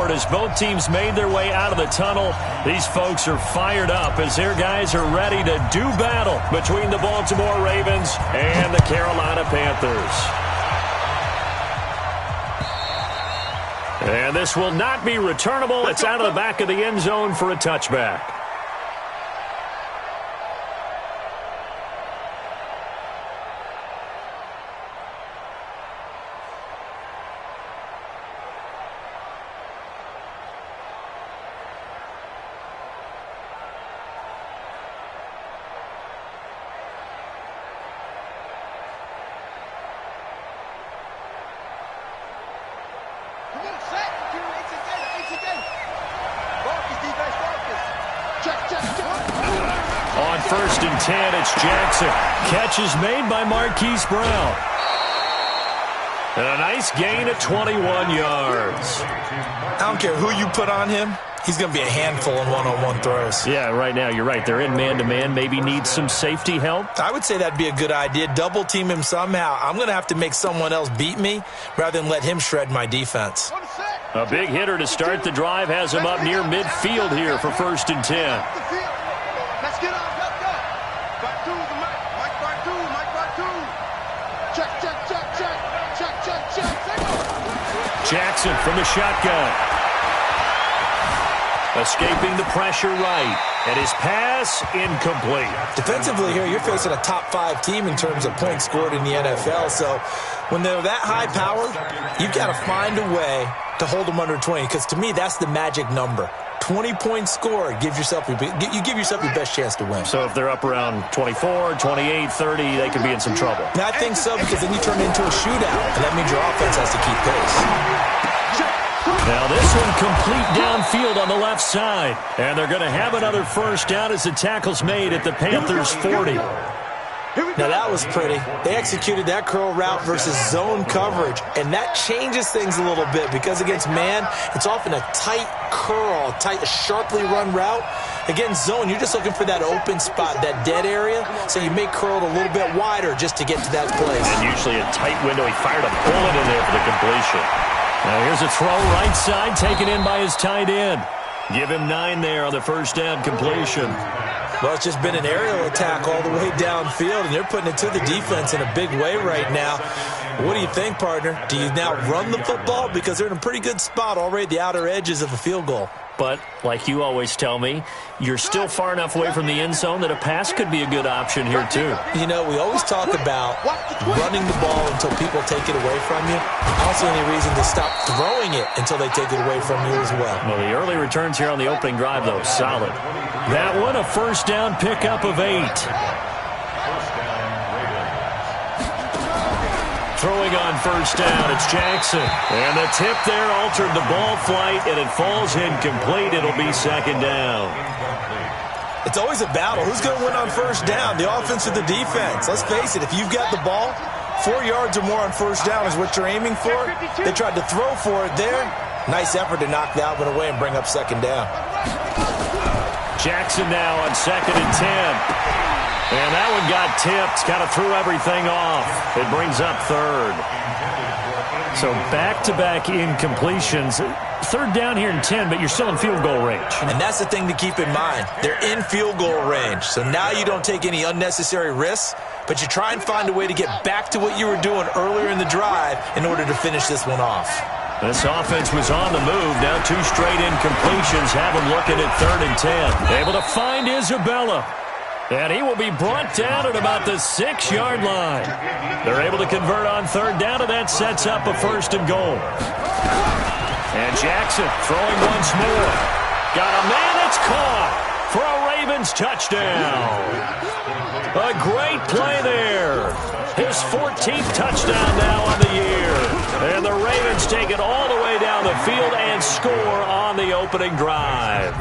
scored as both teams made their way out of the tunnel. These folks are fired up as their guys are ready to do battle between the Baltimore Ravens and the Carolina Panthers. And this will not be returnable. It's out of the back of the end zone for a touchback. On 1st and 10, it's Jackson. Catch is made by Marquise Brown. And a nice gain of 21 yards. I don't care who you put on him. He's going to be a handful in one-on-one throws. Yeah, right now, you're right. They're in man-to-man. Maybe need some safety help. I would say that'd be a good idea. Double team him somehow. I'm going to have to make someone else beat me rather than let him shred my defense. A big hitter to start the drive has him up near midfield here for 1st and 10. Let's get off. Let's go. Back two, Mike back two, Mike back two. Check. Jackson from the shotgun. Escaping the pressure right. And his pass incomplete. Defensively here, you're facing a top-5 team in terms of points scored in the NFL. So when they're that high-powered, you've got to find a way to hold them under 20. Because to me, that's the magic number. 20 points scored, you give yourself your best chance to win. So if they're up around 24, 28, 30, they could be in some trouble. I think so, because then you turn it into a shootout, and that means your offense has to keep pace. Now this one complete downfield on the left side. And they're going to have another first down as the tackle's made at the Panthers' 40. Now that was pretty. They executed that curl route versus zone coverage, and that changes things a little bit because against man, it's often a tight curl, a sharply run route. Against zone, you're just looking for that open spot, that dead area, so you may curl it a little bit wider just to get to that place. And usually a tight window. He fired a bullet in there for the completion. Now here's a throw right side taken in by his tight end. Give him 9 there on the first down completion. Well, it's just been an aerial attack all the way downfield, and they're putting it to the defense in a big way right now. What do you think, partner? Do you now run the football? Because they're in a pretty good spot already at the outer edges of a field goal. But, like you always tell me, you're still far enough away from the end zone that a pass could be a good option here, too. You know, we always talk about running the ball until people take it away from you. I don't see any reason to stop throwing it until they take it away from you as well. Well, the early returns here on the opening drive, though, solid. That one, a first down pickup of 8. Throwing on first down, it's Jackson. And the tip there altered the ball flight, and it falls incomplete. It'll be second down. It's always a battle. Who's going to win on first down, the offense or the defense? Let's face it, if you've got the ball, 4 yards or more on first down is what you're aiming for. They tried to throw for it there. Nice effort to knock that one away and bring up second down. Jackson now on 2nd and 10. And that one got tipped, kind of threw everything off. It brings up 3rd. So back-to-back incompletions. 3rd down here in 10, but you're still in field goal range. And that's the thing to keep in mind. They're in field goal range. So now you don't take any unnecessary risks, but you try and find a way to get back to what you were doing earlier in the drive in order to finish this one off. This offense was on the move. Now 2 straight incompletions have them looking at 3rd and 10. Able to find Isabella. And he will be brought down at about the 6-yard line. They're able to convert on 3rd down, and that sets up a 1st and goal. And Jackson throwing once more. Got a man that's caught for a Ravens touchdown. A great play there. His 14th touchdown now on the year. And the Ravens take it all the way down the field and score on the opening drive.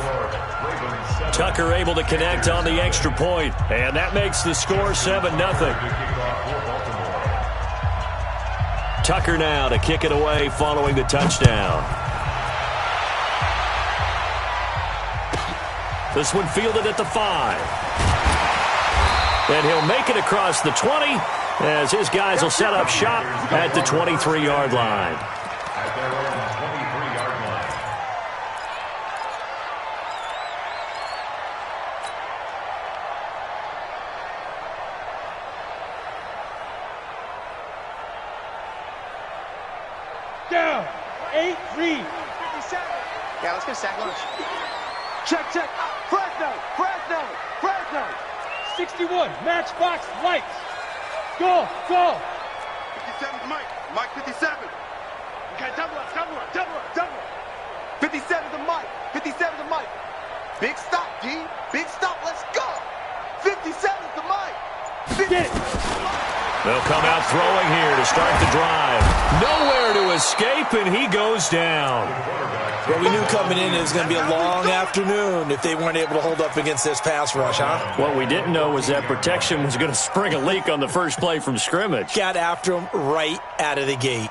Tucker able to connect on the extra point, and that makes the score 7-0. Tucker now to kick it away following the touchdown. This one fielded at the 5. And he'll make it across the 20 as his guys will set up shop at the 23-yard line. 8, read. 57. Yeah, let's get a sack lunch. Check. Fresno. 61, matchbox lights. Go. 57 is Mike. Mike 57. Okay, double up. 57 to Mike. 57 to Mike. Big stop, D. Big stop. Let's go. 57 to Mike. Get it. They'll come out throwing here to start the drive. Nowhere to escape, and he goes down. Well, we knew coming in it was going to be a long afternoon if they weren't able to hold up against this pass rush, huh? What we didn't know was that protection was going to spring a leak on the first play from scrimmage. Got after him right out of the gate.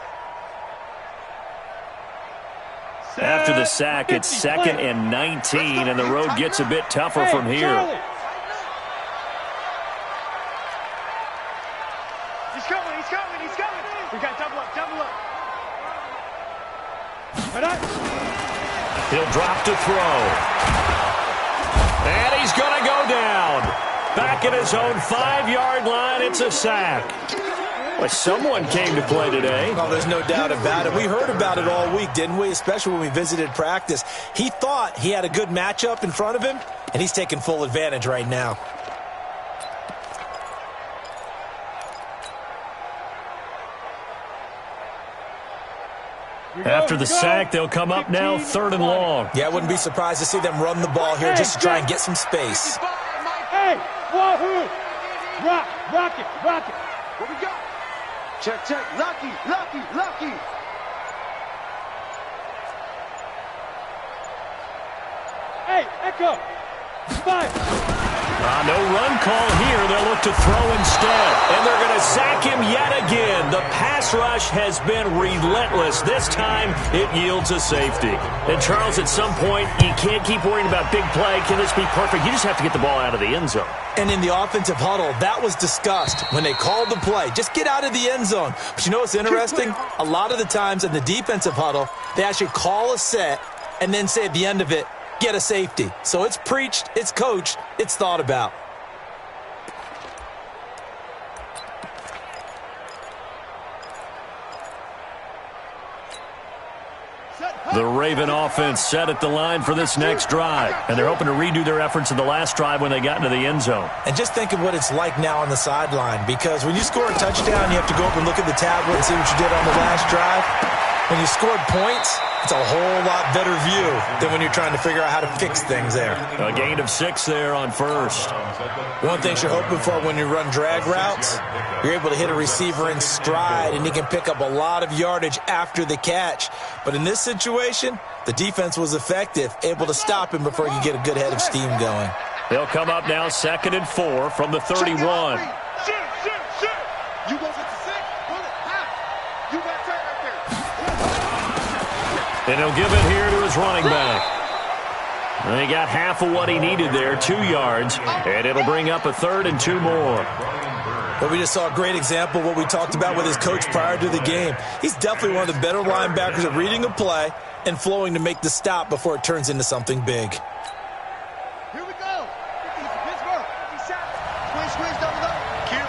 After the sack, it's 2nd and 19, and the road gets a bit tougher from here. Charlie. He's coming. We got double up. He'll drop to throw. And he's going to go down. Back at his own 5-yard line, it's a sack. Well, someone came to play today. Oh, there's no doubt about it. We heard about it all week, didn't we? Especially when we visited practice. He thought he had a good matchup in front of him, and he's taking full advantage right now. After the sack, they'll come up now 3rd and long. Yeah, I wouldn't be surprised to see them run the ball here just to try and get some space. Hey, wahoo! Rock it. What we got? Check. Lucky. Hey, Echo. 5. No run call here. They'll look to throw instead. And they're going to sack him yet again. The pass rush has been relentless. This time, it yields a safety. And, Charles, at some point, you can't keep worrying about big play. Can this be perfect? You just have to get the ball out of the end zone. And in the offensive huddle, that was discussed when they called the play. Just get out of the end zone. But you know what's interesting? A lot of the times in the defensive huddle, they actually call a set and then say at the end of it, get a safety. So it's preached, it's coached, it's thought about. The Raven offense set at the line for this next drive. And they're hoping to redo their efforts in the last drive when they got into the end zone. And just think of what it's like now on the sideline. Because when you score a touchdown, you have to go up and look at the tablet and see what you did on the last drive. When you scored points, it's a whole lot better view than when you're trying to figure out how to fix things there. A gain of 6 there on first. One thing you're hoping for when you run drag routes, you're able to hit a receiver in stride, and he can pick up a lot of yardage after the catch. But in this situation, the defense was effective, able to stop him before he could get a good head of steam going. They'll come up now 2nd and 4 from the 31. Shit. You go get the 6. Pull it. Half. You got tight right there. And he'll give it here to his running back. And he got half of what he needed there, 2 yards, and it'll bring up a 3rd and 2 more. But we just saw a great example of what we talked about with his coach prior to the game. He's definitely one of the better linebackers at reading a play and flowing to make the stop before it turns into something big. Here we go. Pittsburgh. 57. Squeeze, double up. Kill.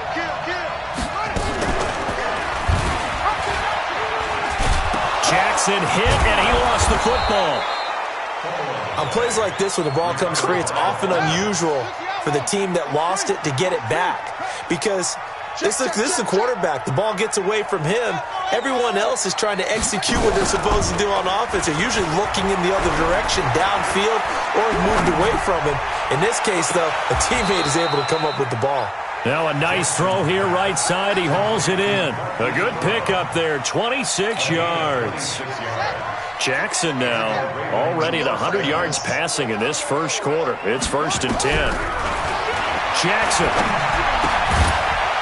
Jackson hit, and he lost the football. On plays like this, when the ball comes free, it's often unusual for the team that lost it to get it back. Because this is the quarterback. The ball gets away from him. Everyone else is trying to execute what they're supposed to do on offense. They're usually looking in the other direction, downfield, or moved away from him. In this case, though, a teammate is able to come up with the ball. Now a nice throw here right side. He hauls it in. A good pickup there, 26 yards. Jackson now already at 100 yards passing in this first quarter. It's 1st and 10. Jackson.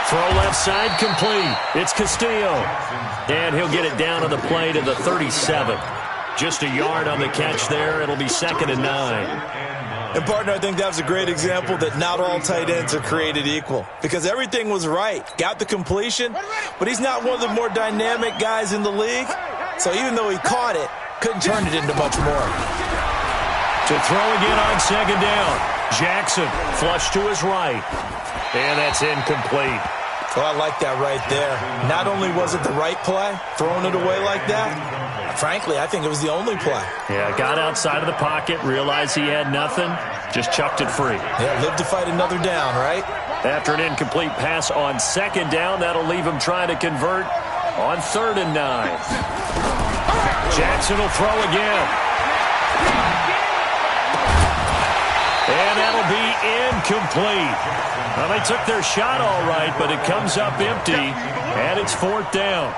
Throw left side complete. It's Castillo. And he'll get it down on the play to the 37. Just a yard on the catch there. It'll be 2nd and 9. And, partner, I think that was a great example that not all tight ends are created equal. Because everything was right. Got the completion, but he's not one of the more dynamic guys in the league. So even though he caught it, couldn't turn it into much more. To throw again on 2nd down. Jackson flush to his right. And that's incomplete. Well, I like that right there. Not only was it the right play, throwing it away like that, I Frankly, I think it was the only play. Yeah, got outside of the pocket, realized he had nothing, just chucked it free. Yeah, live to fight another down, right? After an incomplete pass on second down, that'll leave him trying to convert on 3rd and 9. Jackson will throw again. And that'll be incomplete. Well, they took their shot all right, but it comes up empty, and it's 4th down.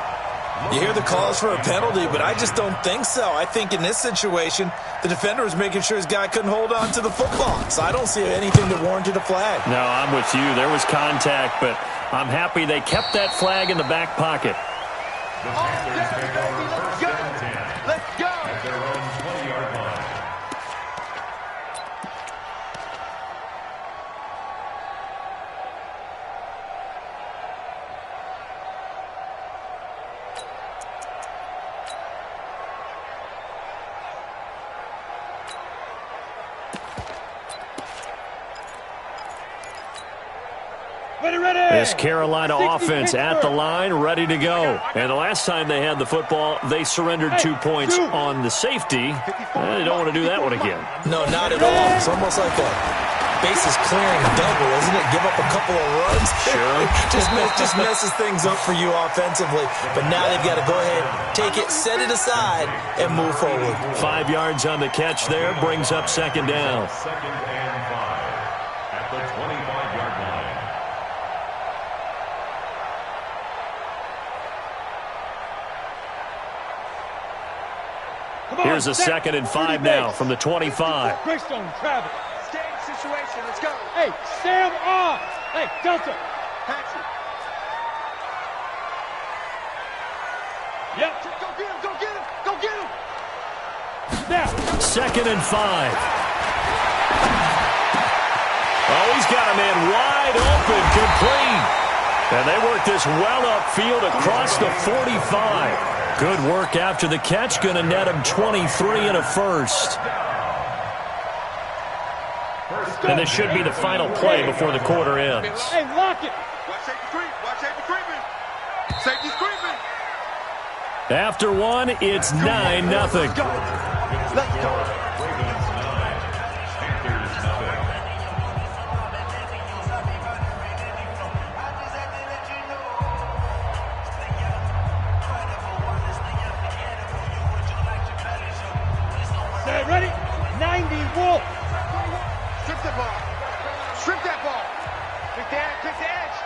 You hear the calls for a penalty, but I just don't think so. I think in this situation, the defender was making sure his guy couldn't hold on to the football. So I don't see anything that warranted a flag. No, I'm with you. There was contact, but I'm happy they kept that flag in the back pocket. Let's go. Let's go. This Carolina offense at the line, ready to go. And the last time they had the football, they surrendered 2 points on the safety. They don't want to do that one again. No, not at all. It's almost like a bases clearing double, isn't it? Give up a couple of runs. Sure. just messes things up for you offensively. But now they've got to go ahead, take it, set it aside, and move forward. 5 yards on the catch there, brings up 2nd down. 2nd and 5 at the 25-yard line. Here's a 2nd and 5 now from the 25. Greystone, Travis. Stand situation. Let's go. Hey, Sam on. Hey, Delta. Patch it. Yep. Go get him. Go get him. Go get him. Now. 2nd and 5. Oh, he's got a man wide open, complete. And they work this well upfield across the 45. Good work after the catch. Going to net him 23 and a first. And this should be the final play before the quarter ends. Hey, lock it. Watch safety creep. Watch safety creeping. Safety's creeping. After one, it's 9-0. Let's go. Ravens 9, Panthers nothing. Stay ready. 90 Wolf. Strip the ball. Strip that ball. Pick the edge. Pick the edge.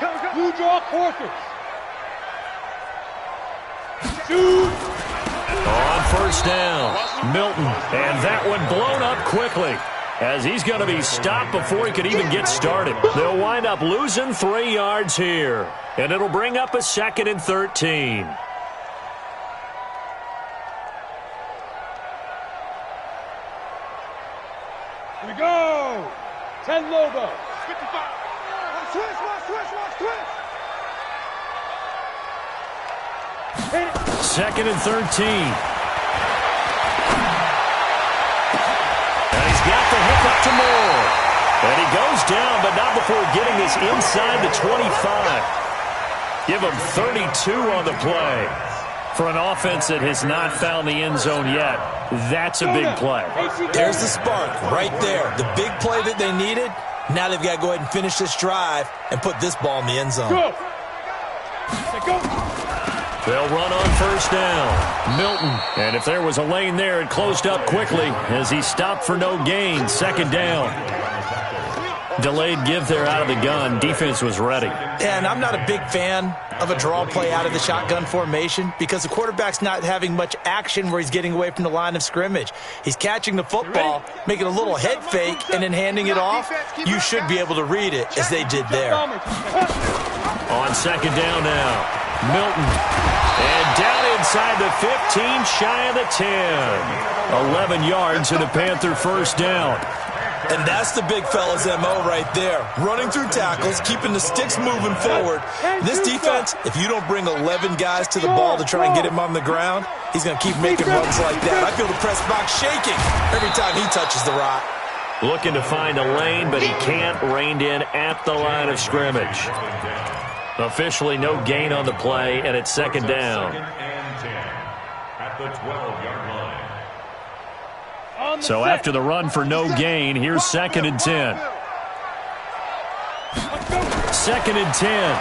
Go. Blue draw quarters. Shoot. On 1st down, Milton. And that one blown up quickly, as he's going to be stopped before he could even get started. They'll wind up losing 3 yards here, and it'll bring up a 2nd and 13. Here we go. 10 Lobo. 55. Watch twist. Hit it. 2nd and 13. And he's got the hook up to Moore. And he goes down, but not before getting this inside the 25. Give him 32 on the play. For an offense that has not found the end zone yet, that's a big play. There's the spark right there. The big play that they needed. Now they've got to go ahead and finish this drive and put this ball in the end zone. Go. Go. They'll run on 1st down. Milton. And if there was a lane there, it closed up quickly as he stopped for no gain. 2nd down. Delayed give there out of the gun. Defense was ready. And I'm not a big fan of a draw play out of the shotgun formation because the quarterback's not having much action where he's getting away from the line of scrimmage. He's catching the football, making a little head fake, and then handing it off. You should be able to read it as they did there. On 2nd down now, Milton. And down inside the 15, shy of the 10. 11 yards and a Panther 1st down. And that's the big fella's MO right there. Running through tackles, keeping the sticks moving forward. This defense, if you don't bring 11 guys to the ball to try and get him on the ground, he's going to keep making runs like that. I feel the press box shaking every time he touches the rock. Looking to find a lane, but he can't. Reined in at the line of scrimmage. Officially no gain on the play, and it's 2nd down. 2nd and 10 at the 12-yard line. So after the run for no gain, here's 2nd and 10. 2nd and 10.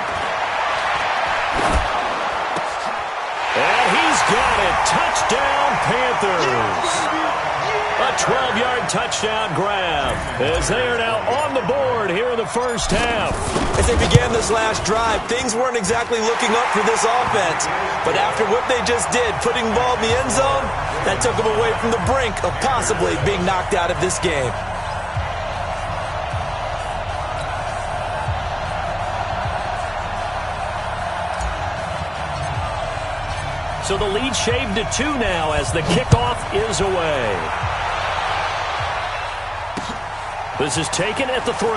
And he's got it. Touchdown, Panthers. A 12-yard touchdown grab as they are now on the board here in the first half. As they began this last drive, things weren't exactly looking up for this offense. But after what they just did, putting the ball in the end zone, that took them away from the brink of possibly being knocked out of this game. So the lead shaved to 2 now as the kickoff is away. This is taken at the 3.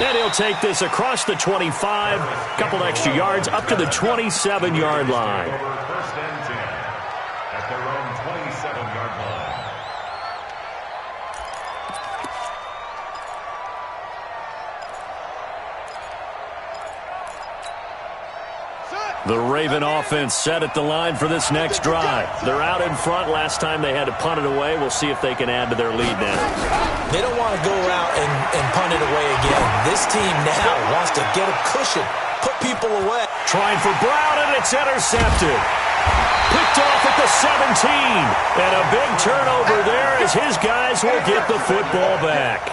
And he'll take this across the 25, couple extra yards up to the 27-yard line. First and 10 at their own 27-yard line. The Raven offense set at the line for this next drive. They're out in front. Last time they had to punt it away. We'll see if they can add to their lead now. They don't want to go out and punt it away again. This team now wants to get a cushion, put people away. Trying for Brown, and it's intercepted. Picked off at the 17. And a big turnover there as his guys will get the football back.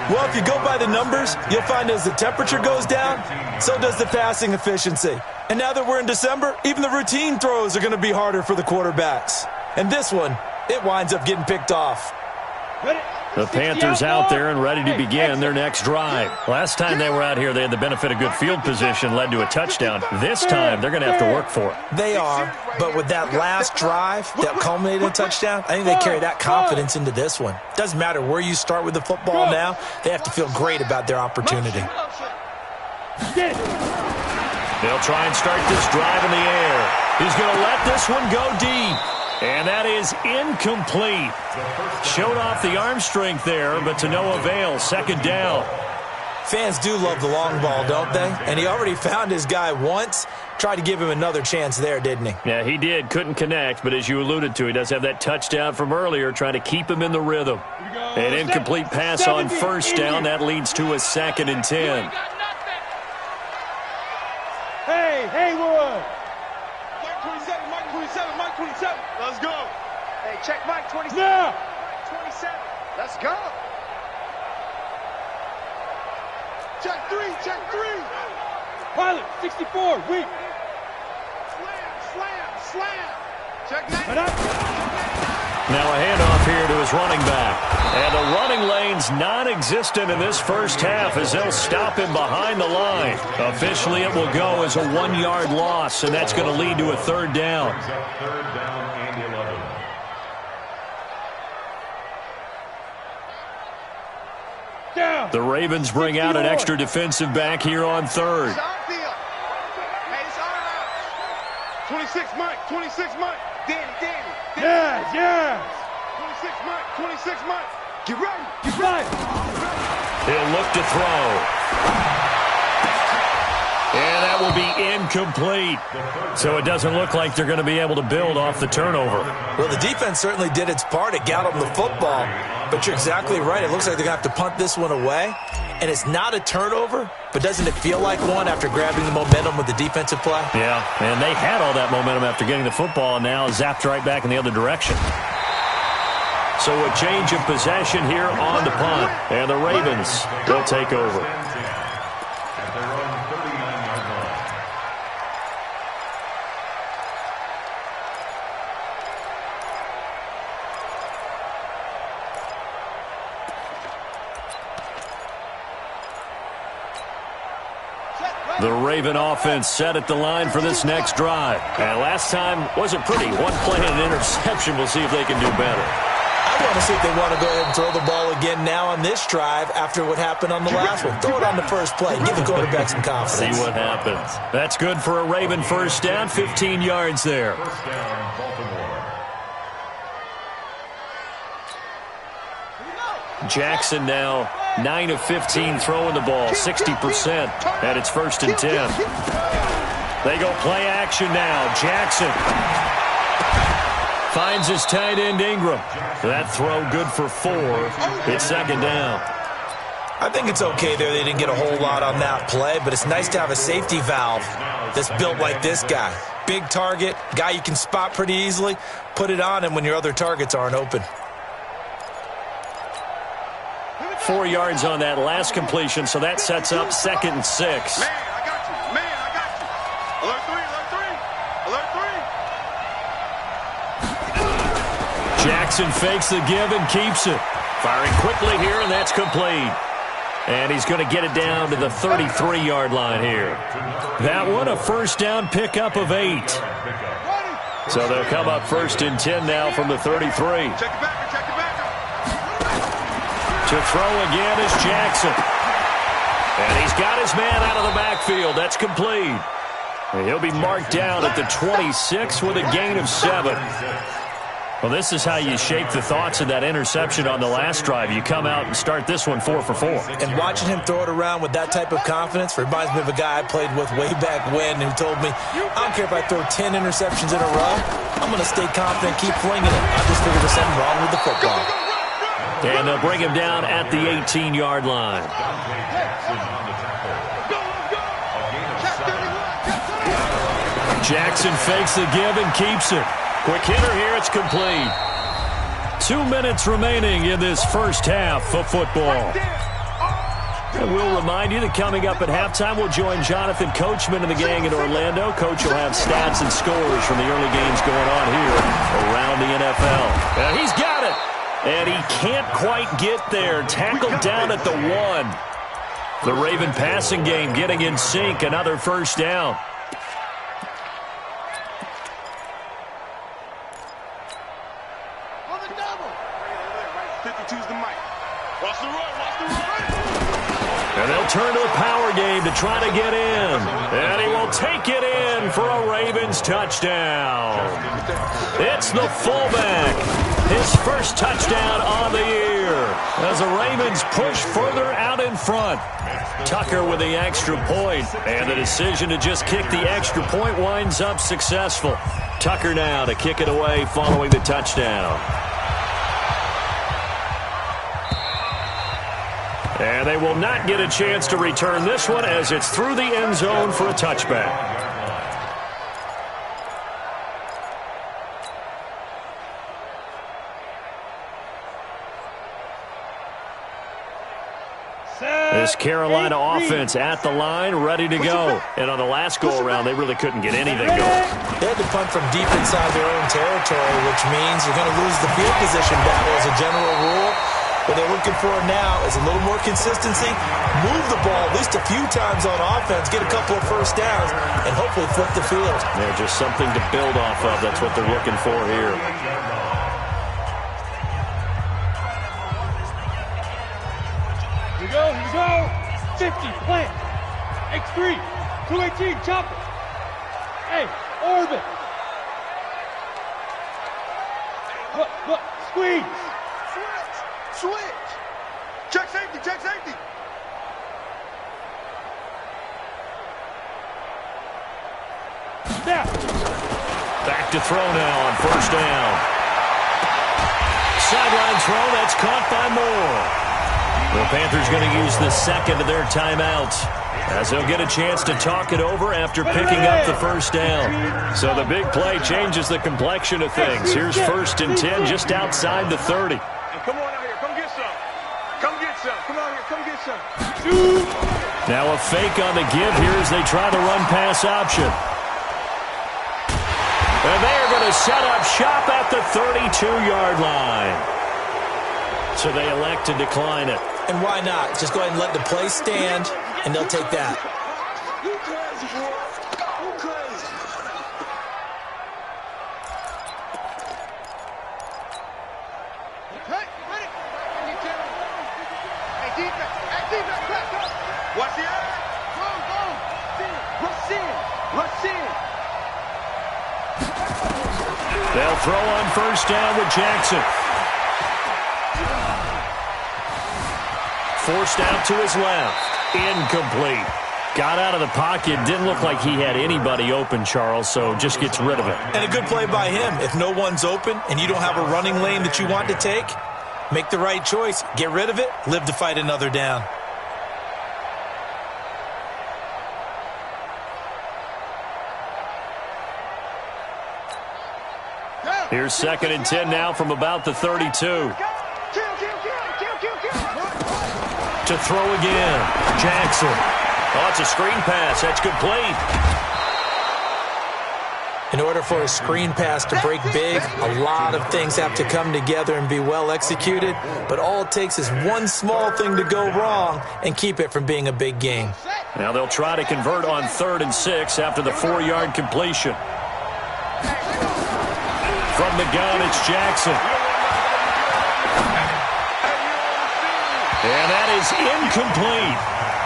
Well, if you go by the numbers, you'll find as the temperature goes down, so does the passing efficiency. And now that we're in December, even the routine throws are going to be harder for the quarterbacks. And this one, it winds up getting picked off. The Panthers out there and ready to begin their next drive. Last time they were out here, they had the benefit of good field position, led to a touchdown. This time, they're going to have to work for it. They are, but with that last drive that culminated in a touchdown, I think they carry that confidence into this one. Doesn't matter where you start with the football now, they have to feel great about their opportunity. They'll try and start this drive in the air. He's going to let this one go deep. And that is incomplete. Showed off the arm strength there, but to no avail. 2nd down. Fans do love the long ball, don't they? And he already found his guy once. Tried to give him another chance there, didn't he? Yeah, he did. Couldn't connect, but as you alluded to, he does have that touchdown from earlier, trying to keep him in the rhythm. An incomplete pass on 1st down. That leads to a 2nd and 10. Hey, Haywood! Mike 27, Mike 27, Mike 27. Let's go. Hey, check Mike 27. Now! Mike 27. Let's go. Check 3, check 3. Pilot, 64, weak. Slam, slam, slam. Check 9. Now a handoff here to his running back. And the running lane's non-existent in this first half as they'll stop him behind the line. Officially, it will go as a 1-yard loss, and that's going to lead to a 3rd down. Third down and 11. Down. The Ravens bring out an extra defensive back here on 3rd. Hey, it's out of bounds. 26 Mike, 26 Mike. Danny. Yes, yes. 26 Mike, 26 Mike. Get ready. Get right. He'll look to throw. And that will be incomplete. So it doesn't look like they're going to be able to build off the turnover. Well, the defense certainly did its part. It got them the football. But you're exactly right. It looks like they're going to have to punt this one away. And it's not a turnover, but doesn't it feel like one after grabbing the momentum with the defensive play? Yeah, and they had all that momentum after getting the football and now zapped right back in the other direction. So a change of possession here on the punt. And the Ravens will take over. At their own 39-yard line. The Raven offense set at the line for this next drive. And last time wasn't pretty. One play and an interception. We'll see if they can do better. I want to see if they want to go ahead and throw the ball again now on this drive after what happened on the last one. Throw it on the first play. Give the quarterback some confidence. See what happens. That's good for a Raven first down. 15 yards there. First down, Baltimore. Jackson now 9 of 15 throwing the ball, 60%, and it's 1st and 10. They go play action now. Jackson finds his tight end Ingram. That throw good for 4. It's second down. I think it's okay there. They didn't get a whole lot on that play, but it's nice to have a safety valve that's built like this guy. Big target, guy you can spot pretty easily. Put it on him when your other targets aren't open. 4 yards on that last completion, so that sets up 2nd and 6. Man, I got you. Man, I got you. Alert 3. Alert 3. Alert 3. Jackson fakes the give and keeps it. Firing quickly here, and that's complete. And he's going to get it down to the 33-yard line here. That one, a first down pickup of 8. So they'll come up 1st and 10 now from the 33. Check the backer, check the backer. To throw again is Jackson. And he's got his man out of the backfield. That's complete. And he'll be marked down at the 26 with a gain of 7. Well, this is how you shake the thoughts of that interception on the last drive. You come out and start this one 4 for 4. And watching him throw it around with that type of confidence reminds me of a guy I played with way back when who told me, I don't care if I throw 10 interceptions in a row, I'm going to stay confident, keep flinging it. I just figured there's something wrong with the football. And they'll bring him down at the 18-yard line. Jackson fakes the give and keeps it. Quick hitter here, it's complete. 2 minutes remaining in this first half of football. And we'll remind you that coming up at halftime, we'll join Jonathan Coachman and the gang in Orlando. Coach will have stats and scores from the early games going on here around the NFL. Now he's got it. And he can't quite get there. Tackled down at the 1. The Raven passing game getting in sync. Another first down. And they'll turn to the power game to try to get in. And he will take it in for a Ravens touchdown. It's the fullback. His first touchdown on the year as the Ravens push further out in front. Tucker with the extra point, and the decision to just kick the extra point winds up successful. Tucker now to kick it away following the touchdown. And they will not get a chance to return this one as it's through the end zone for a touchback. This Carolina offense at the line, ready to go. And on the last go-around, they really couldn't get anything going. They had to punt from deep inside their own territory, which means you're going to lose the field position battle as a general rule. What they're looking for now is a little more consistency, move the ball at least a few times on offense, get a couple of first downs, and hopefully flip the field. Yeah, just something to build off of. That's what they're looking for here. Here we go, here we go. 50, plant. X3, 218, chopper. Hey, orbit. Look, squeeze. Switch. Check safety, check safety. Snap. Back to throw now on first down. Sideline throw, that's caught by Moore. The Panthers going to use the second of their timeouts as they'll get a chance to talk it over after picking up the first down. So the big play changes the complexion of things. Here's 1st and 10 just outside the 30. And come on out here, come get some. Come get some. Come out here, come get some. Now a fake on the give here as they try the run-pass option. And they are going to set up shop at the 32-yard line. So they elect to decline it. And why not? Just go ahead and let the play stand, and they'll take that. You crazy, boy. You crazy. Hey, ready? Hey, defense. Hey, defense. Back up. Watch the eye. Go. Rush in. Rush in. They'll throw on first down with Jackson. Forced out to his left. Incomplete. Got out of the pocket. Didn't look like he had anybody open, Charles, so just gets rid of it. And a good play by him. If no one's open and you don't have a running lane that you want to take, make the right choice. Get rid of it. Live to fight another down. Here's 2nd and 10 now from about the 32. To throw again. Jackson. Oh, it's a screen pass. That's complete. In order for a screen pass to break big, a lot of things have to come together and be well executed. But all it takes is one small thing to go wrong and keep it from being a big game. Now they'll try to convert on 3rd and 6 after the 4-yard completion. From the gun, it's Jackson. And that is incomplete.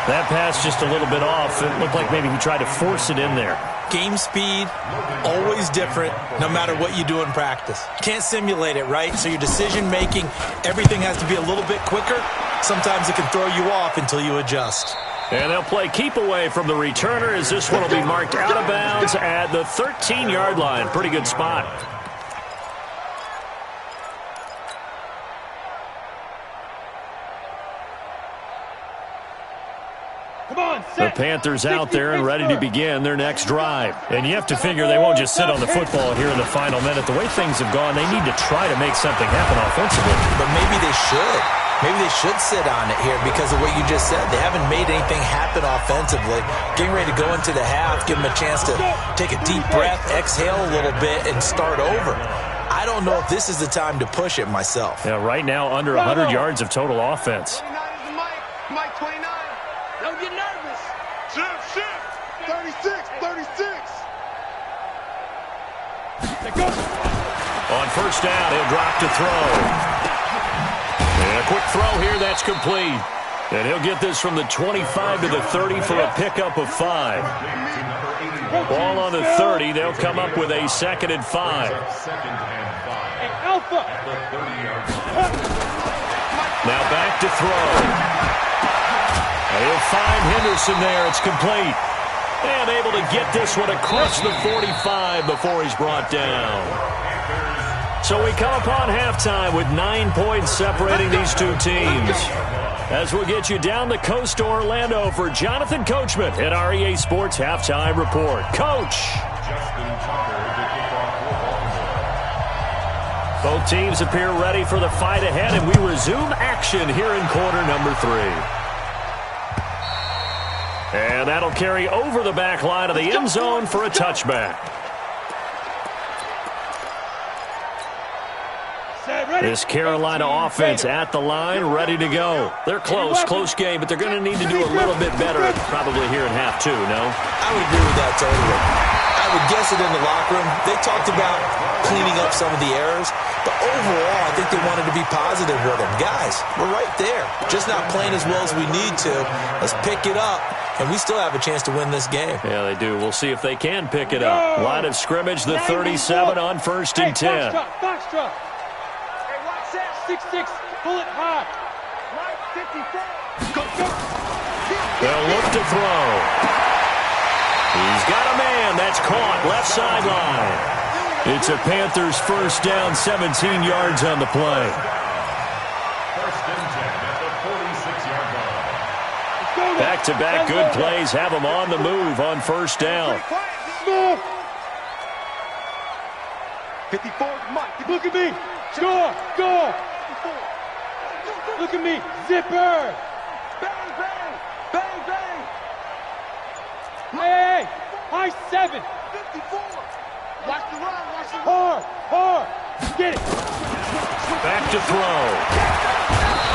That pass just a little bit off. It looked like maybe he tried to force it in there. Game speed, always different, no matter what you do in practice. Can't simulate it, right? So your decision-making, everything has to be a little bit quicker. Sometimes it can throw you off until you adjust. And they'll play keep away from the returner as this one will be marked out of bounds at the 13-yard line. Pretty good spot. The Panthers out there and ready to begin their next drive. And you have to figure they won't just sit on the football here in the final minute. The way things have gone, they need to try to make something happen offensively. But maybe they should. Maybe they should sit on it here because of what you just said. They haven't made anything happen offensively. Getting ready to go into the half, give them a chance to take a deep breath, exhale a little bit, and start over. I don't know if this is the time to push it myself. Yeah, right now under 100 yards of total offense. 29 is the Mike. Mike 29. Don't get nervous. Shift. 36. On 1st down, he'll drop to throw. And a quick throw here, that's complete. And he'll get this from the 25 to the 30 for a pickup of 5. Ball on the 30, they'll come up with a 2nd and 5. Now back to throw. And he'll find Henderson there. It's complete. And able to get this one across the 45 before he's brought down. So we come upon halftime with 9 points separating these two teams. As we'll get you down the coast to Orlando for Jonathan Coachman at our EA Sports Halftime Report. Coach! Both teams appear ready for the fight ahead, and we resume action here in quarter number 3. And that'll carry over the back line of the end zone for a touchback. This Carolina offense at the line, ready to go. They're close game, but they're going to need to do a little bit better probably here in half 2, no? I would agree with that totally. I would guess it in the locker room. They talked about cleaning up some of the errors, but overall, I think they wanted to be positive with them. Guys, we're right there. Just not playing as well as we need to. Let's pick it up, and we still have a chance to win this game. Yeah, they do. We'll see if they can pick it up. Line of scrimmage, the 37 on 1st and 10. Box truck. 6-6, pull it high. They'll look to throw. He's got a man. That's caught left sideline. It's a Panthers 1st down, 17 yards on the play. 1st and 10 at the 46-yard line. Back-to-back good plays have them on the move on 1st down. 54, Mike. Look at me. Score. Look at me. Zipper. Bang. Hey. High 7. 54. Watch the run. Hard. Get it. Back to throw.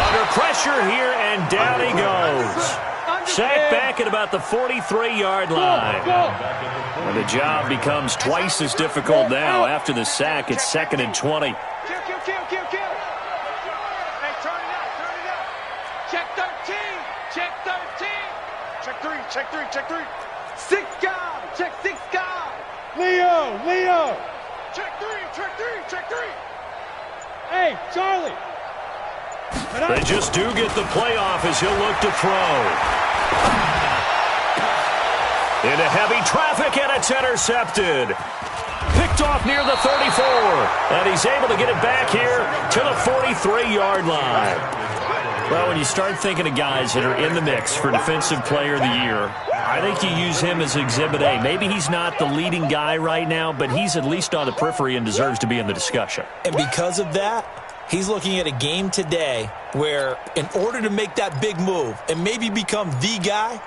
Under pressure here, and down he goes. Sacked back at about the 43-yard line. And the job becomes twice as difficult now. After the sack, it's 2nd and 20. Kill. Hey, turn it out. Check 13. Check 3. 6 guy. Check 6 guy. Leo. Check 3. Hey, Charlie. They just do get the playoff as he'll look to throw. Into heavy traffic, and it's intercepted. Picked off near the 34, and he's able to get it back here to the 43-yard line. Well, when you start thinking of guys that are in the mix for Defensive Player of the Year, I think you use him as Exhibit A. Maybe he's not the leading guy right now, but he's at least on the periphery and deserves to be in the discussion. And because of that, he's looking at a game today where in order to make that big move and maybe become the guy,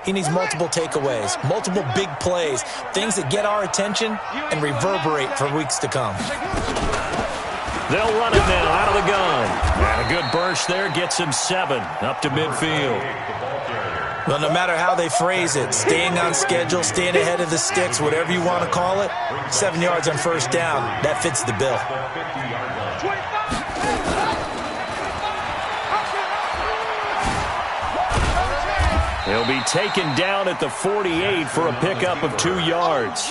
he needs multiple takeaways, multiple big plays, things that get our attention and reverberate for weeks to come. They'll run it now out of the gun. And a good burst there gets him 7 up to midfield. Well, no matter how they phrase it, staying on schedule, staying ahead of the sticks, whatever you want to call it, 7 yards on first down, that fits the bill. He'll be taken down at the 48 for a pickup of 2 yards.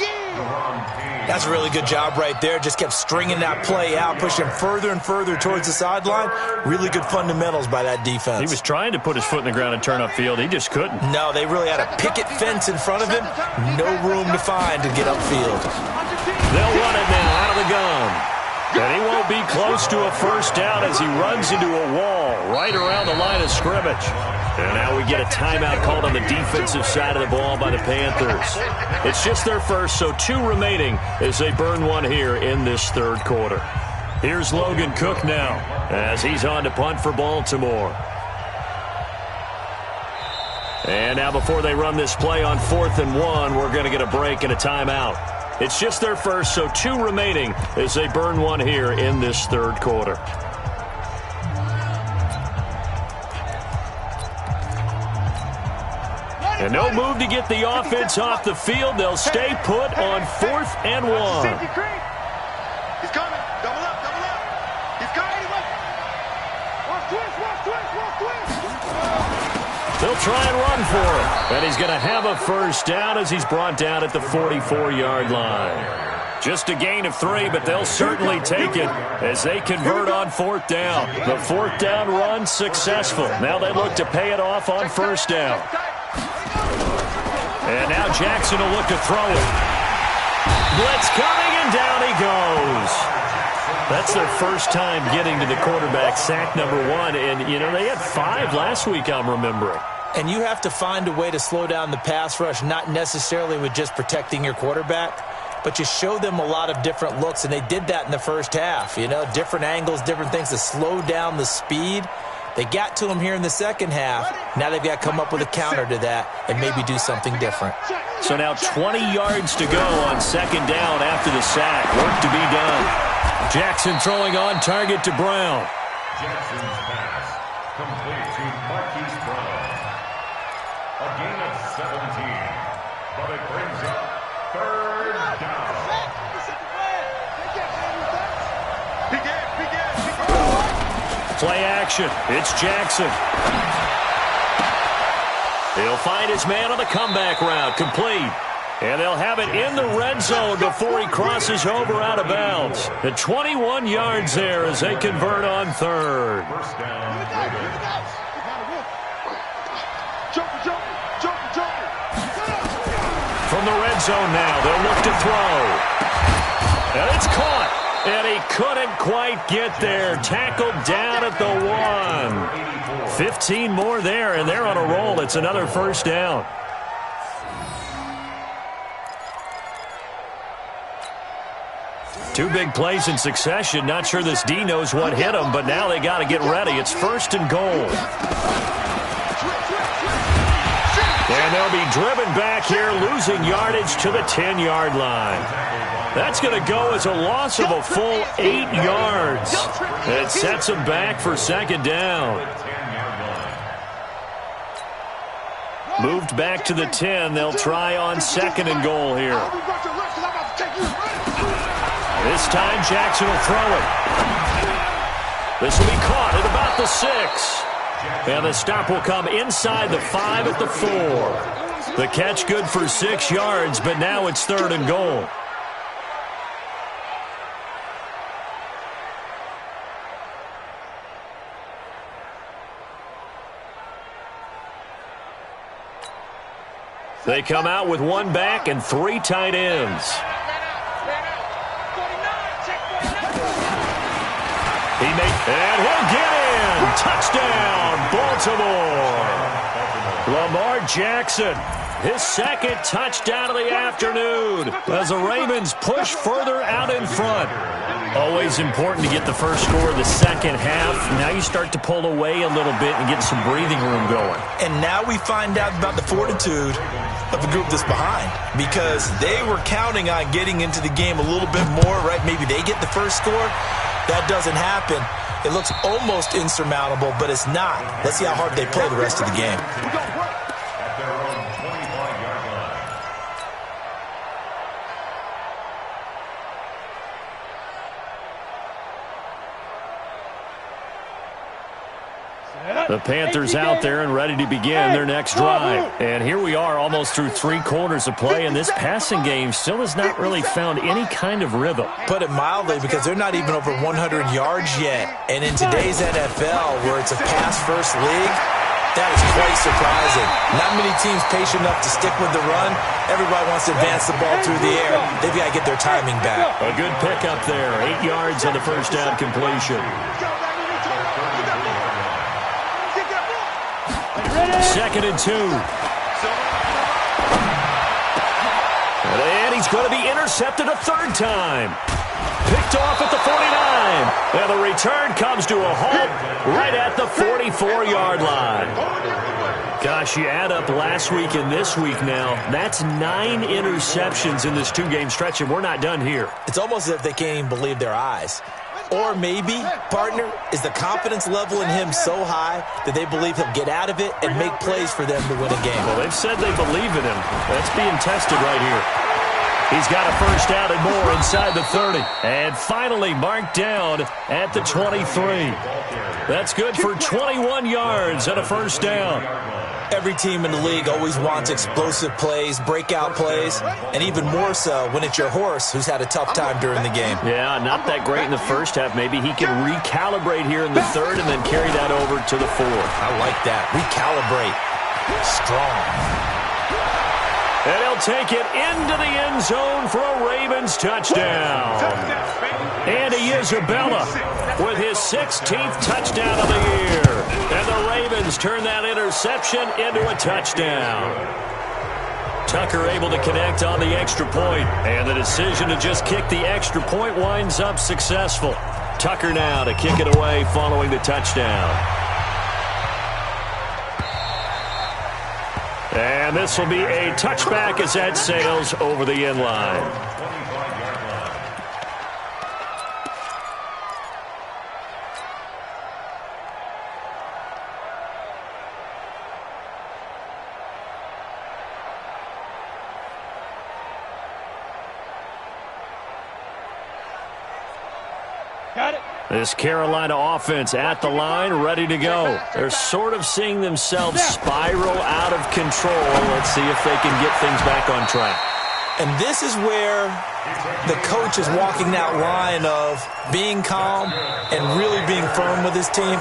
That's a really good job right there. Just kept stringing that play out, pushing further and further towards the sideline. Really good fundamentals by that defense. He was trying to put his foot in the ground and turn upfield. He just couldn't. No, they really had a picket fence in front of him. No room to find to get upfield. They'll run it now out of the gun. And he won't be close to a first down as he runs into a wall right around the line of scrimmage. And now we get a timeout called on the defensive side of the ball by the Panthers. It's just their first, so 2 remaining as they burn 1 here in this third quarter. Here's Logan Cook now as he's on to punt for Baltimore. And now before they run this play on 4th and 1, we're going to get a break and a timeout. It's just their first, so 2 remaining as they burn 1 here in this third quarter. And no move to get the offense off the field. They'll stay put on 4th and 1. He's coming. Double up, double up. He's coming. Watch twist. They'll try and run for it. And he's going to have a first down as he's brought down at the 44-yard line. Just a gain of 3, but they'll certainly take it as they convert on 4th down. The 4th down run successful. Now they look to pay it off on first down. And now Jackson will look to throw it. Blitz coming, and down he goes. That's their first time getting to the quarterback, sack number 1. And, you know, they had 5 last week, I'm remembering. And you have to find a way to slow down the pass rush, not necessarily with just protecting your quarterback, but you show them a lot of different looks, and they did that in the first half. You know, different angles, different things to slow down the speed. They got to him here in the second half. Now they've got to come up with a counter to that and maybe do something different. So now 20 yards to go on second down after the sack. Work to be done. Jackson throwing on target to Brown. Jackson's pass complete to Marquise Brown. A gain of 17, but it brings up 3rd down. Play action. It's Jackson. He'll find his man on the comeback route. Complete. And they'll have it in the red zone before he crosses over out of bounds. At 21 yards there as they convert on 3rd. First down, Raiders. From the red zone now, they'll look to throw. And it's caught. And he couldn't quite get there. Tackled down at the 1. 15 more there, and they're on a roll. It's another first down. Two big plays in succession. Not sure this D knows what hit him, but now they got to get ready. It's 1st and goal. And they'll be driven back here, losing yardage to the 10-yard line. That's going to go as a loss of a full 8 yards. It sets them back for second down. Moved back to the 10. They'll try on 2nd and goal here. This time Jackson will throw it. This will be caught at about the 6. And the stop will come inside the 5 at the 4. The catch good for 6 yards, but now it's 3rd and goal. They come out with one back and 3 tight ends. And he'll get in. Touchdown, Baltimore. Lamar Jackson, his second touchdown of the afternoon as the Ravens push further out in front. Always important to get the first score of the second half. Now you start to pull away a little bit and get some breathing room going. And now we find out about the fortitude of the group that's behind, because they were counting on getting into the game a little bit more, right? Maybe they get the first score. That doesn't happen. It looks almost insurmountable, but it's not. Let's see how hard they play the rest of the game. At their own 25-yard line. The Panthers out there and ready to begin their next drive. And here we are almost through 3 quarters of play, and this passing game still has not really found any kind of rhythm. Put it mildly, because they're not even over 100 yards yet. And in today's NFL, where it's a pass-first league, that is quite surprising. Not many teams patient enough to stick with the run. Everybody wants to advance the ball through the air. They've got to get their timing back. A good pickup there. 8 yards on the first down completion. Second and 2. And he's going to be intercepted a third time. Picked off at the 49. And the return comes to a halt right at the 44-yard line. Gosh, you add up last week and this week now. That's 9 interceptions in this 2-game stretch, and we're not done here. It's almost as if they can't even believe their eyes. Or maybe, partner, is the confidence level in him so high that they believe he'll get out of it and make plays for them to win a game. Well, they've said they believe in him. That's being tested right here. He's got a first down and more inside the 30. And finally marked down at the 23. That's good for 21 yards and a first down. Every team in the league always wants explosive plays, breakout plays, and even more so when it's your horse who's had a tough time during the game. Yeah, not that great in the first half. Maybe he can recalibrate here in the third and then carry that over to the fourth. I like that. Recalibrate. Strong. And he'll take it into the end zone for a Ravens touchdown. Andy Isabella with his 16th touchdown of the year. And the Ravens turn that interception into a touchdown. Tucker able to connect on the extra point, and the decision to just kick the extra point winds up successful. Tucker now to kick it away following the touchdown. And this will be a touchback as that sails over the end line. Got it. This Carolina offense at the line, ready to go. They're sort of seeing themselves spiral out of control. Let's see if they can get things back on track. And this is where the coach is walking that line of being calm and really being firm with his team.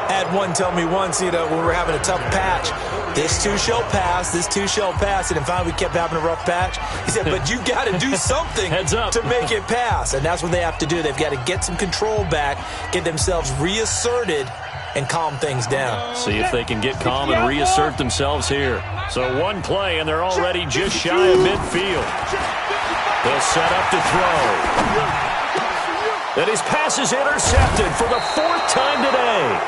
I had one tell me once, when we were having a tough patch, this too shall pass, this too shall pass. And finally we kept having a rough patch. He said, but you got to do something Heads up. to make it pass. And that's what they have to do. They've got to get some control back, get themselves reasserted, and calm things down. See if they can get calm and reassert themselves here. So one play, and they're already just shy of midfield. They'll set up to throw. And his pass is intercepted for the 4th time today.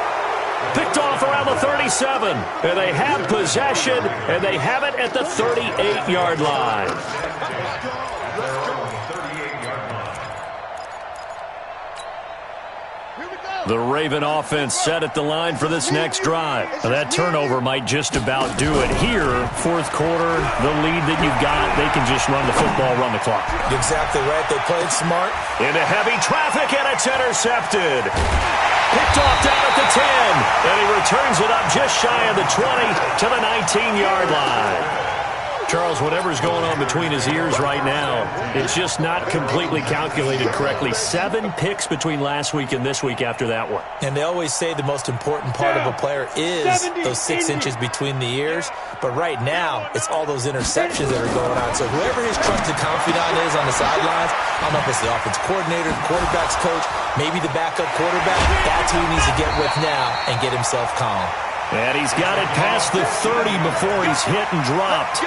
Picked off around the 37. And they have possession, and they have it at the 38-yard line. The Raven offense set at the line for this next drive. Now that turnover might just about do it. Here, 4th quarter, the lead that you've got, they can just run the football, run the clock. Exactly right. They played smart. Into heavy traffic, and it's intercepted. Picked off down at the 10, and he returns it up just shy of the 20 to the 19-yard line. Charles, whatever's going on between his ears right now, it's just not completely calculated correctly. 7 picks between last week and this week after that one. And they always say the most important part of a player is those 6 inches between the ears. But right now, it's all those interceptions that are going on. So whoever his trusted confidant is on the sidelines, I don't know if it's the offensive coordinator, the quarterback's coach, maybe the backup quarterback, that's who he needs to get with now and get himself calm. And he's got it past the 30 before he's hit and dropped.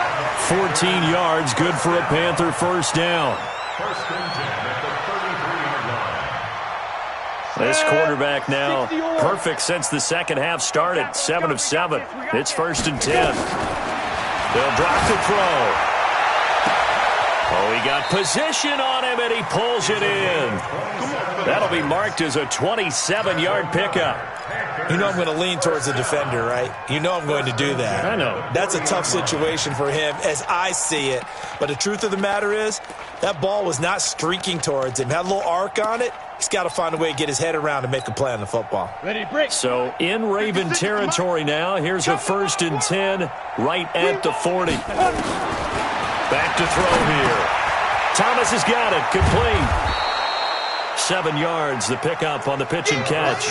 14 yards, good for a Panther first down. First and 10 at the 33-yard line. This quarterback now perfect since the second half started. 7 of 7. It's first and 10. They'll drop the throw. Oh, he got position on him, and he pulls it in. That'll be marked as a 27-yard pickup. You know I'm going to lean towards the defender, right? You know I'm going to do that. I know. That's a tough situation for him as I see it. But the truth of the matter is, that ball was not streaking towards him. Had a little arc on it. He's got to find a way to get his head around and make a play on the football. Ready to break. So in Raven territory now. Here's a first and 10 right at the 40. Back to throw here. Thomas has got it. Complete. 7 yards, the pickup on the pitch and catch.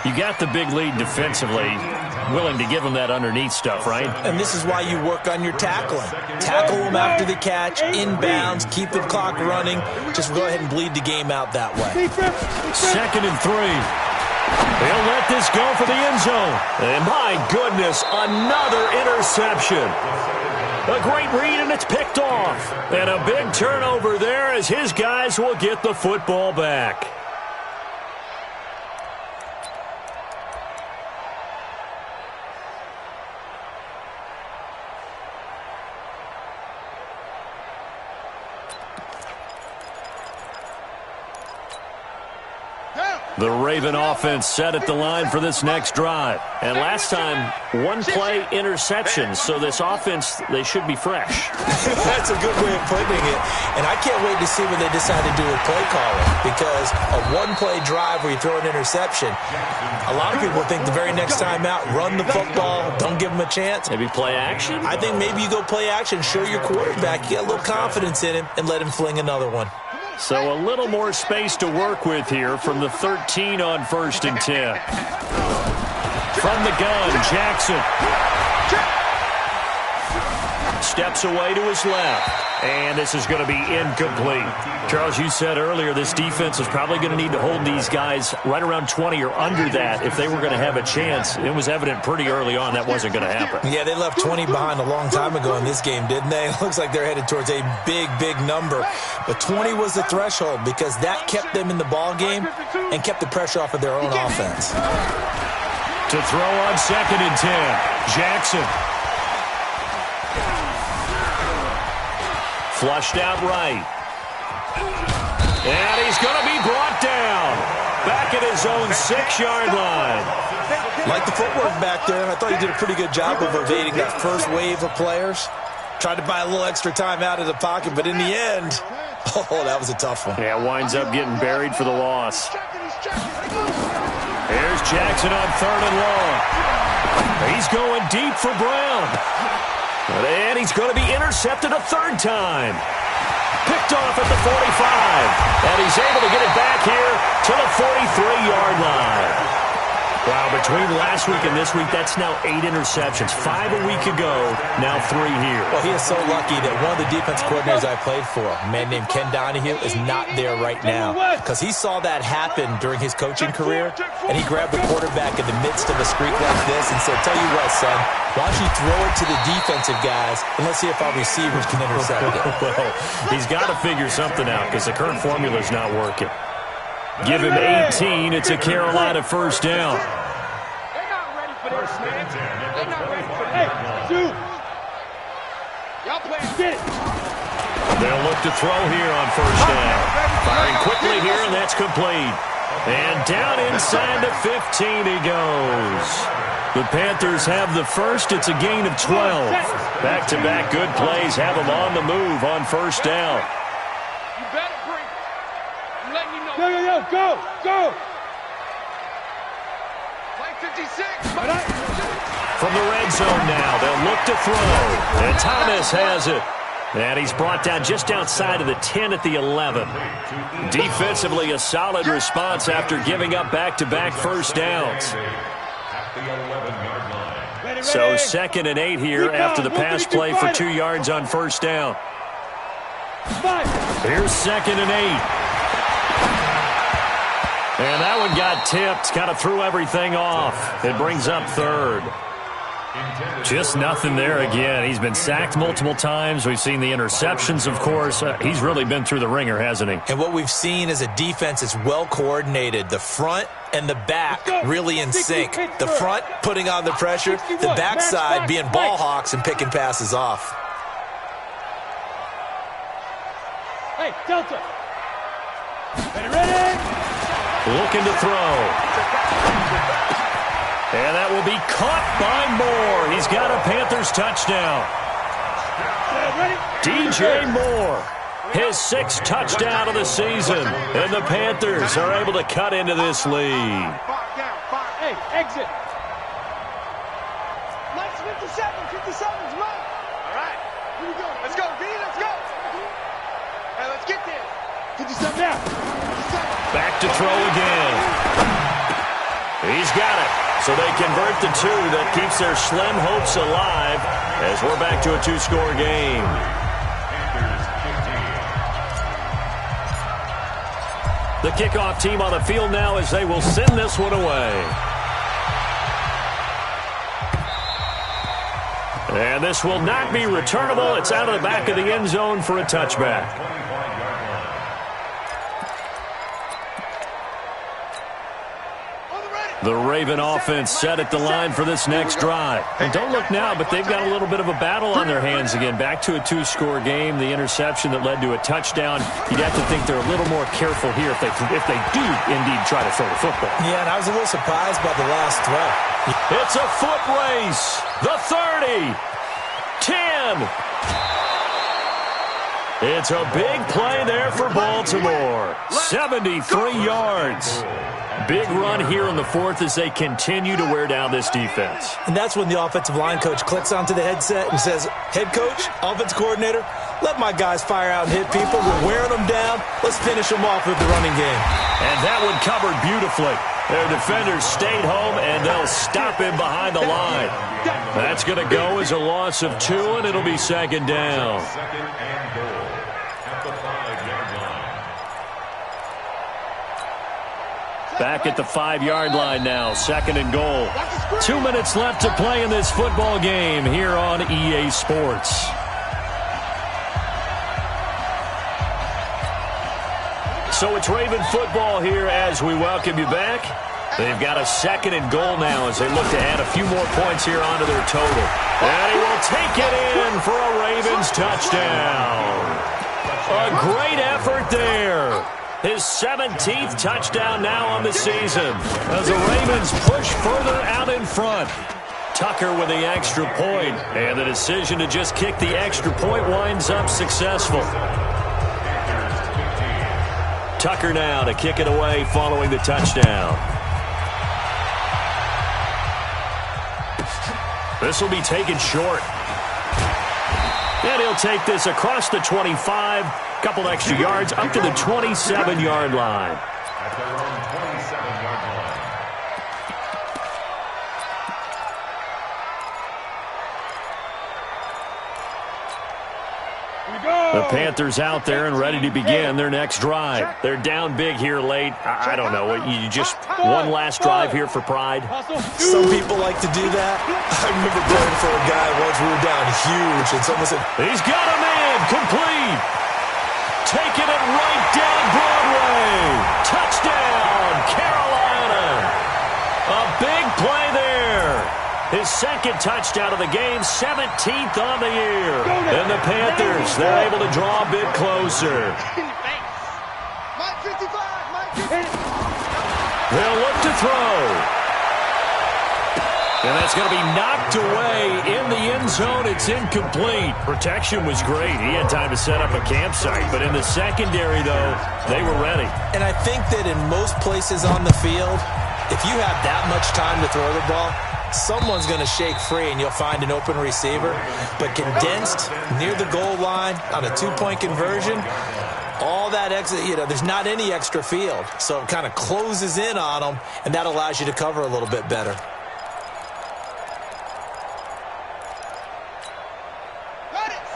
You got the big lead defensively. Willing to give him that underneath stuff, right? And this is why you work on your tackling. Tackle him after the catch, inbounds, keep the clock running. Just go ahead and bleed the game out that way. Second and 3. They'll let this go for the end zone. And my goodness, another interception. A great read, and it's picked off. And a big turnover there as his guys will get the football back. The Raven offense set at the line for this next drive. And last time, 1-play interception. So this offense, they should be fresh. That's a good way of putting it. And I can't wait to see what they decide to do with play calling. Because a 1-play drive where you throw an interception, a lot of people think the very next time out, run the football, don't give them a chance. Maybe play action? I think maybe you go play action, show your quarterback, you get a little confidence in him, and let him fling another one. So a little more space to work with here from the 13 on first and 10. From the gun, Jackson. Steps away to his left. And this is going to be incomplete. Charles, you said earlier this defense is probably going to need to hold these guys right around 20 or under that if they were going to have a chance. It was evident pretty early on that wasn't going to happen. Yeah, they left 20 behind a long time ago in this game, didn't they? It looks like they're headed towards a big, big number. But 20 was the threshold because that kept them in the ball game and kept the pressure off of their own offense. To throw on second and 10, Jackson. Flushed out right. And he's going to be brought down. Back at his own 6-yard line. Like the footwork back there. I thought he did a pretty good job of evading that first wave of players. Tried to buy a little extra time out of the pocket, but in the end, oh, that was a tough one. Yeah, winds up getting buried for the loss. Here's Jackson on third and long. He's going deep for Brown. And he's going to be intercepted a third time. Picked off at the 45. And he's able to get it back here to the 43-yard line. Wow, between last week and this week, that's now 8 interceptions. 5 a week ago, now 3 here. Well, he is so lucky that one of the defense coordinators I played for, a man named Ken Donahue, is not there right now. Because he saw that happen during his coaching career, and he grabbed the quarterback in the midst of a streak like this and said, tell you what, son, why don't you throw it to the defensive guys, and let's see if our receivers can intercept it. Well, he's got to figure something out because the current formula is not working. Give him 18. It's a Carolina first down. They're not ready for this, man. They're not ready for this. Hey, shoot. Y'all playing shit. They'll look to throw here on first down. Firing quickly here, and that's complete. And down inside the 15 he goes. The Panthers have the first. It's a gain of 12. Back-to-back good plays have them on the move on first down. You better bring it. I'm letting you know. Yo, go, go. Play From the red zone now, they'll look to throw. And Thomas has it. And he's brought down just outside of the 10 at the 11. Defensively, a solid response after giving up back-to-back first downs. So 2nd and 8 here after the pass play for 2 yards on first down. Here's 2nd and 8. And that one got tipped, kind of threw everything off. It brings up 3rd. Just nothing there again. He's been sacked multiple times. We've seen the interceptions, of course. He's really been through the ringer, hasn't he? And what we've seen is a defense that's well coordinated. The front and the back really in sync. The front putting on the pressure, the backside being ball hawks and picking passes off. Hey, Delta. Ready? Looking to throw. And that will be caught by Moore. He's got a Panthers touchdown. DJ Moore, his 6th touchdown of the season. And the Panthers are able to cut into this lead. Hey, exit. Mike's 57's right. All right. Here we go. Let's go, B. Let's go. Hey, let's get there. 57 now. Back to throw again. He's got it. So they convert the 2. That keeps their slim hopes alive as we're back to a 2-score game. The kickoff team on the field now as they will send this one away. And this will not be returnable. It's out of the back of the end zone for a touchback. The Raven offense set at the line for this next drive. And don't look now, but they've got a little bit of a battle on their hands again. Back to a 2-score game. The interception that led to a touchdown. You'd have to think they're a little more careful here if they do indeed try to throw the football. Yeah, and I was a little surprised by the last throw. It's a foot race. The 30. 10. It's a big play there for Baltimore. 73 yards. Big run here in the 4th as they continue to wear down this defense. And that's when the offensive line coach clicks onto the headset and says, head coach, offensive coordinator, let my guys fire out and hit people. We're wearing them down. Let's finish them off with the running game. And that one covered beautifully. Their defenders stayed home, and they'll stop him behind the line. That's going to go as a loss of 2, and it'll be 2nd down. Second and goal at the 5-yard line. Back at the 5-yard line now, 2nd and goal. 2 minutes left to play in this football game here on EA Sports. So it's Raven football here as we welcome you back. They've got a 2nd and goal now as they look to add a few more points here onto their total. And he will take it in for a Ravens touchdown. A great effort there. His 17th touchdown now on the season as the Ravens push further out in front. Tucker with the extra point, and the decision to just kick the extra point winds up successful. Tucker now to kick it away following the touchdown. This will be taken short. And he'll take this across the 25, couple extra yards up to the 27-yard line. At their own 27-yard line. The Panthers out there and ready to begin their next drive. They're down big here late. I don't know. You just one last drive here for pride? Some people like to do that. I remember going for a guy once we were down huge, and someone said, he's got a man, complete. Taking it right down Broadway. Touchdown, Carolina. A big play there. His 2nd touchdown of the game, 17th on the year. And the Panthers, they're able to draw a bit closer. They'll look to throw. And that's going to be knocked away in the end zone. It's incomplete. Protection was great. He had time to set up a campsite. But in the secondary, though, they were ready. And I think that in most places on the field, If you have that much time to throw the ball, someone's going to shake free and you'll find an open receiver. But condensed near the goal line on a two-point conversion, all that extra, there's not any extra field. So it kind of closes in on them, and that allows you to cover a little bit better.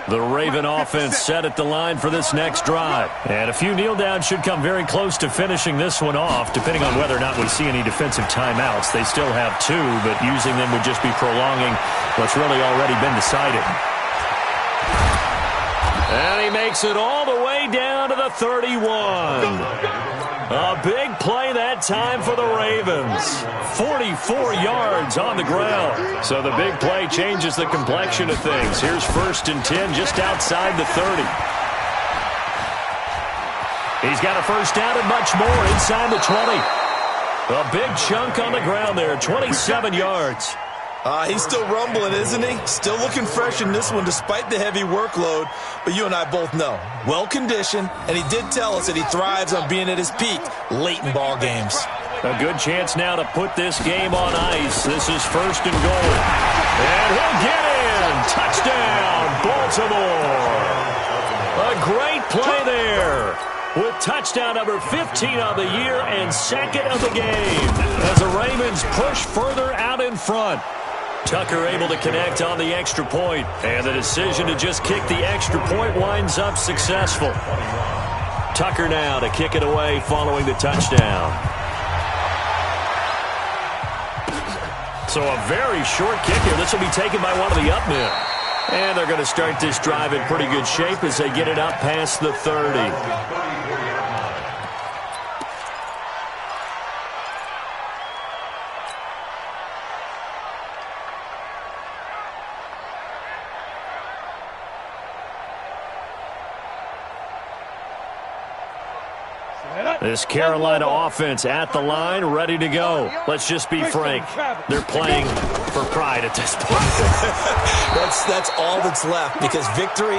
The Raven offense set at the line for this next drive. And a few kneel downs should come very close to finishing this one off, depending on whether or not we see any defensive timeouts. They still have 2, but using them would just be prolonging what's really already been decided. And he makes it all the way down to the 31. A big play that time for the Ravens. 44 yards on the ground. So the big play changes the complexion of things. Here's 1st and 10 just outside the 30. He's got a first down and much more inside the 20. A big chunk on the ground there, 27 yards. He's still rumbling, isn't he? Still looking fresh in this one despite the heavy workload. But you and I both know, well-conditioned, and he did tell us that he thrives on being at his peak late in ball games. A good chance now to put this game on ice. This is 1st and goal. And he'll get in. Touchdown, Baltimore. A great play there, with touchdown number 15 of the year and 2nd of the game, as the Ravens push further out in front. Tucker able to connect on the extra point, and the decision to just kick the extra point winds up successful. Tucker now to kick it away following the touchdown. So a very short kick here. This will be taken by one of the up men. And they're going to start this drive in pretty good shape as they get it up past the 30. This Carolina offense at the line, ready to go. Let's just be frank. They're playing for pride at this point. That's all that's left, because victory,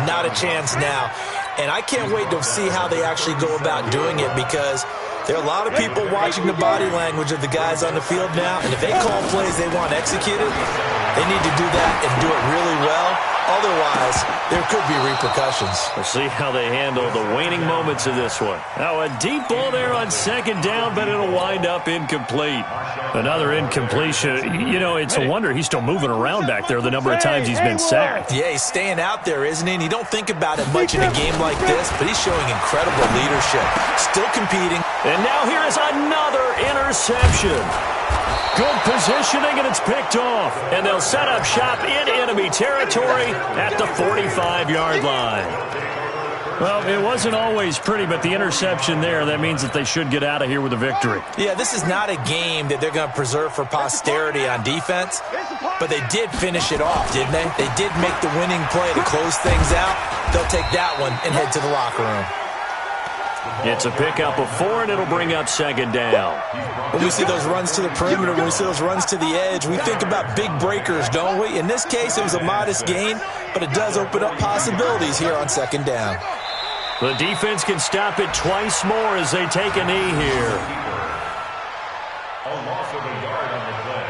not a chance now. And I can't wait to see how they actually go about doing it, because there are a lot of people watching the body language of the guys on the field now, and if they call plays they want executed, they need to do that and do it really well. Otherwise, there could be repercussions. We'll see how they handle the waning moments of this one. Now, a deep ball there on 2nd down, but it'll wind up incomplete. Another incompletion. It's a wonder he's still moving around back there the number of times he's been sacked. Yeah, he's staying out there, isn't he? And you don't think about it much in a game like this, but he's showing incredible leadership. Still competing. And now here is another interception. Good positioning, and it's picked off. And they'll set up shop in enemy territory at the 45-yard line. Well, it wasn't always pretty, but the interception there, that means that they should get out of here with a victory. Yeah, this is not a game that they're going to preserve for posterity on defense, but they did finish it off, didn't they? They did make the winning play to close things out. They'll take that one and head to the locker room. It's a pickup of 4, and it'll bring up 2nd down. When we see those runs to the perimeter, when we see those runs to the edge, we think about big breakers, don't we? In this case, it was a modest gain, but it does open up possibilities here on 2nd down. The defense can stop it twice more as they take a knee here. A loss of a yard on the play.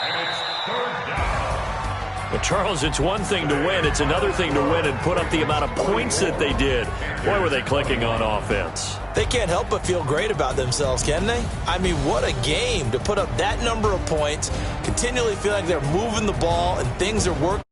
And it's 3rd down. But, Charles, it's one thing to win. It's another thing to win and put up the amount of points that they did. Boy, were they clicking on offense. They can't help but feel great about themselves, can they? I mean, what a game to put up that number of points, continually feel like they're moving the ball and things are working.